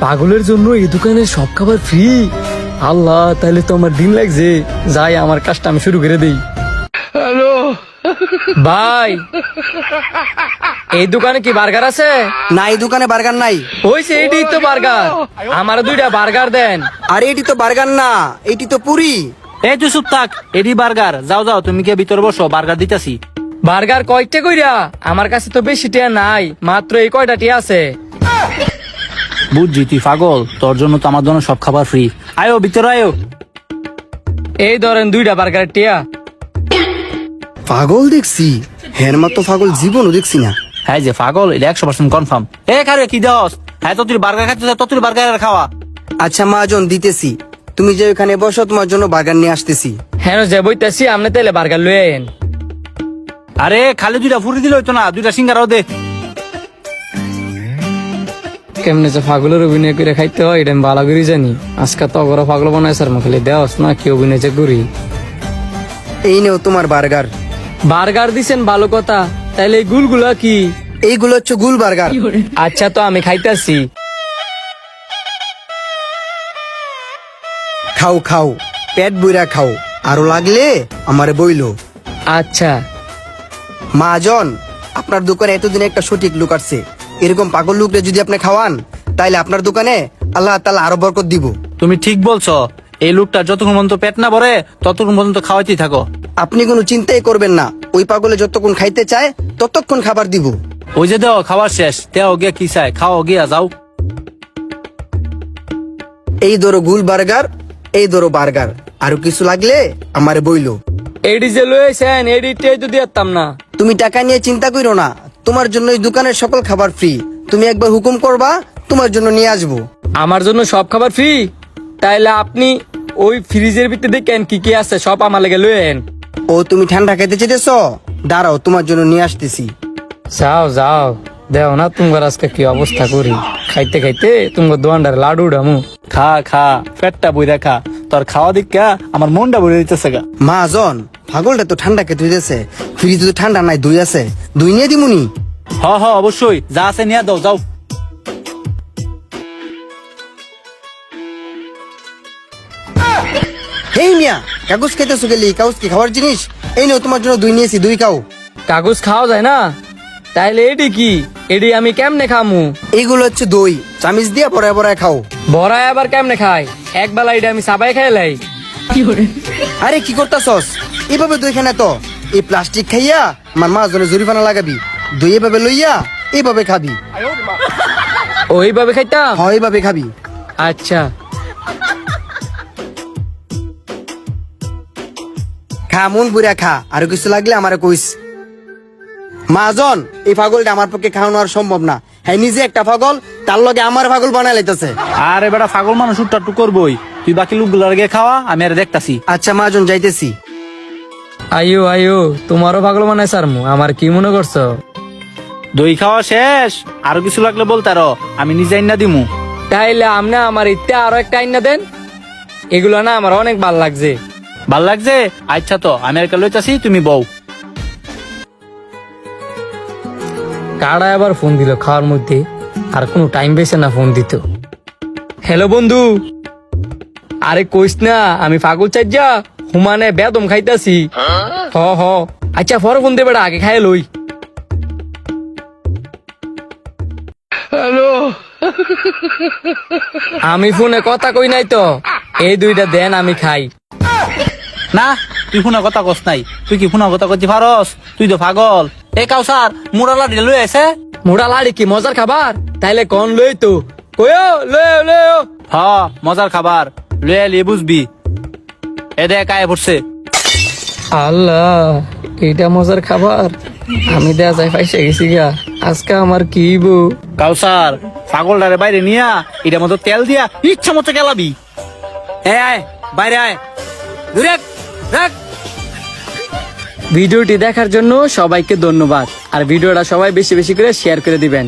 পাগলের জন্য এই দোকানে সব খাবার ফ্রি। আল্লাহ, তাহলে তো আমার দিন লাগছে। যাই, আমার কাজটা আমি শুরু করে দেই। হ্যালো ভাই, এই দোকানে কি বার্গার আছে? না, এই দোকানে বার্গার নাই। হইছে, এটি তো বার্গার। আমার 2টা বার্গার দেন। আরে এটি তো বার্গার না, এটি তো পুরি। এই তুই চুপ থাক, এডি বার্গার। যাও যাও, তুমি কে ভিতরে বসো, বার্গার দিতেছি। বার্গার কয়টা কইরা? আমার কাছে তো বেশি টিয়া নাই, মাত্র এই কয়টা টিয়া আছে। বুঝছি তুই পাগল, তোর জন্য তো আমার জন্য সব খাবার ফ্রি। আয়ো ভিতরে আয়ো। এই ধরেন 2টা বার্গারের টিয়া। পাগল দেখছি, হের মতো পাগল জীবনও দেখছি না। হ্যাঁ যে পাগল, এটা 100% কনফার্ম। এ খারে কি দাস? হ্যাঁ তো তুই বার্গার খাচ্ছিস, তো তুই বার্গার খাওয়া। আচ্ছা মহাজন, দিতেছি। তুমি যে ওখানে বসো, তোমার জন্য বার্গার নিয়ে আসতেছি। হ্যাঁ যে বইতাছি, আপনি তাইলে বার্গার লয়ে আইন। আরে খালি 2টা ফুরি দিলে হইতো না, 2টা সিঙ্গারাও দে। কেমনে যে পাগলের অভিনয় করে খাইতে হয় এটা আমি ভালো করে জানি। আজকে তো অগর পাগল বানায় স্যার, খালি দেওয়াস না কি অভিনয় যে করি। এই নেও তোমার বার্গার। বার্গার দিছেন, ভালো কথা। তাইলে এই গুলগুলা কি? এইগুলো হচ্ছে গুল বার্গার। আচ্ছা, তো আমি খাইতাছি। খাও খাও, পেট বইরা খাও, আরো লাগলে আমারে বইলো। আচ্ছা মহাজন, আপনার দোকানে এতদিন একটা সঠিক লোক আসছে। এরকম পাগল লোকরে যদি আপনি খাওয়ান, তাইলে আপনার দোকানে আল্লাহ তাআলা আরো বরকত দিব। তুমি ঠিক বলছো, এই লোকটা যতক্ষণ পর্যন্ত পেট না ভরে ততক্ষণ পর্যন্ত খাওয়াইতেই থাকো। আপনি কোনো চিন্তাই করবেন না, ওই পাগলে যতক্ষণ খাইতে চায় ততক্ষণ খাবার দিব। ওই যে দেও খাবার শেষ, দেও গিয়া কি চাই খাও, গিয়া যাও। এই ধরো গুল বার্গার, এই ধরো বার্গার, আরো কিছু লাগলে আমারে বইলো। এডি যে লয়েছেন, এডিটাই তো দিতাম না। তুমি টাকা নিয়ে চিন্তা করো না, তোমার জন্য এই দোকানের সকল খাবার ফ্রি। তুমি একবার হুকুম করবা, তোমার জন্য নিয়ে আসবো। আমার জন্য সব খাবার ফ্রি? তাইলে আপনি ওই ফ্রিজের ভিতরে দেখেন কি কি আছে, সব আমার লেগে লয়েন। ও তুমি ঠান্ডা খেতে চেয়েছ? দাঁড়াও, তোমার জন্য নিয়ে আসতেছি। যাও যাও, দেও না তোমার আজকে কি অবস্থা করি। খাইতে খাইতে তোমার দোয়ান্ডার লাডু উড়ামু। খা খা, পেটটা বইরা খা। তোর খাওয়া দিকা আমার মনটা বইরে দিতেছে গা। মহাজন, পাগলটা তো ঠান্ডা খেতে হইতেছে, ফ্রিজ তো ঠান্ডা নাই, দই আছে, দই নিয়ে দিমুনি। হ হ অবশ্যই, যা আছে নিয়ে দাও, যাও। এই মিয়া, কাগজ খেতেছো গেলি? কাগজ কি খাওয়ার জিনিস? এই নাও, তোমার জন্য দই নিয়েছি, দই খাও। কাগজ খাওয়া যায় না? তাইলে এডি কি? এডি আমি কেমনে খামু? এইগুলো হচ্ছে দই, চামিচ দিয়ে পরায় পরায় খাও। বড়াই আবার কেমনে খাই? একবেলা এটা আমি সাবাই খাইলাই। আরে কি করতাছস? এভাবে দই খানা তো এই প্লাস্টিক খাইয়া আমার মা জনে জরিমানা লাগাবি। দই এভাবে লইয়া এইভাবে খাবি। ওইভাবে খাইতাম? হয় এইভাবে খাবি। আচ্ছা খা, মন পুরা খা, আর কিছু লাগলে আমারে কইস। মাজন, এই পাগলটা আমার পক্ষে খাওয়ানো আর সম্ভব না। হ্যাঁ, নিজে একটা পাগল, তার লগে আমার পাগল বানাই লাইতেছে। আর এবার পাগল মানুষ উঠটা করবই। তুই বাকি লোকগুলো আগে খাওয়া, আমি আর দেখতাছি। আচ্ছা মাজন, যাইতেছি। আইও আইও, তোমারও পাগল বানাই সারমু। আমার কি মনে করছো? দই খাওয়া শেষ, আরো কিছু লাগলে বলতারো, আমি নিজে আইনা দিমু। তাইলে আমনে আমার ইত্যা আরো একটা আইনা দেন। এগুলো না আমার অনেক ভাল লাগছে। ভাল লাগছে? আচ্ছা, তো আমি আর লইতাছি, তুমি বউ। কারা আবার ফোন দিল খাওয়ার মধ্যে? আর কোনো টাইম পেয়েছে না ফোন দিত। হ্যালো বন্ধু, আরে কইস না, আমি পাগল চাইজা হুমানে বেদম খাইতাছি। হ হ, আচ্ছা পরে ফোন দেবে, আগে খাই লই। হ্যালো, আমি ফোনে কথা কই নাই তো। এই 2টা দেন, আমি খাই। না, তুই ফোনা কথা কস নাই। তুই কি ফোনা কথা করতে পারস? তুই তো পাগল। এ কাউসার, মুরালা দিলে লই আছে। মোড়া লাড়ি কি মজার খাবার? তাইলে কন লই তো। কইও লই লই। হ, মজার খাবার লই আলি, বুঝবি। এ দেখ আয় পড়ছে। আল্লাহ, এইটা মজার খাবার? আমি দেয়া যায় পাইসে গেছি গা। আজকে আমার কি বউ। কাউসার, পাগলটারে বাইরে নিয়া এটার মতো তেল দিয়া ইচ্ছা মতো গেলাবি। এ আয়, বাইরে আয়। দূরে রাখ। ভিডিওটি দেখার জন্য সবাইকে ধন্যবাদ। আর ভিডিওটা সবাই বেশি বেশি করে শেয়ার করে দিবেন।